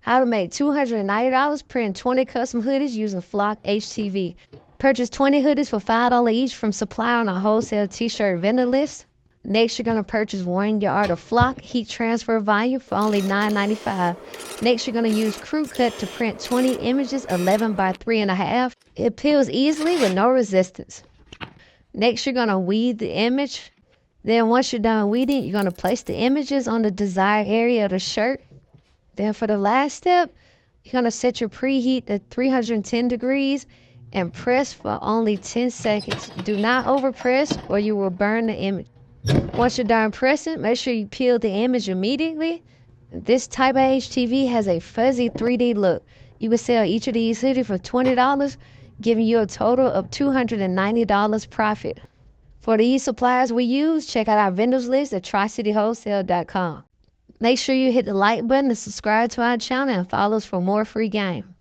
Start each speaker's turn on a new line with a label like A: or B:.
A: How to make $290 printing 20 custom hoodies using Flock HTV. Purchase 20 hoodies for $5 each from supplier on a wholesale t-shirt vendor list. Next, you're going to purchase 1 yard of Flock heat transfer volume for only $9.95. Next, you're going to use crew cut to print 20 images 11 by 3.5. It peels easily with no resistance. Next, you're going to weed the image. Then once you're done weeding, you're going to place the images on the desired area of the shirt. Then for the last step, you're going to set your preheat to 310 degrees and press for only 10 seconds. Do not overpress or you will burn the image. Once you're done pressing, make sure you peel the image immediately. This type of HTV has a fuzzy 3D look. You can sell each of these hoodies for $20, giving you a total of $290 profit. For these suppliers we use, check out our vendors list at tricitywholesale.com. Make sure you hit the like button to subscribe to our channel and follow us for more free game.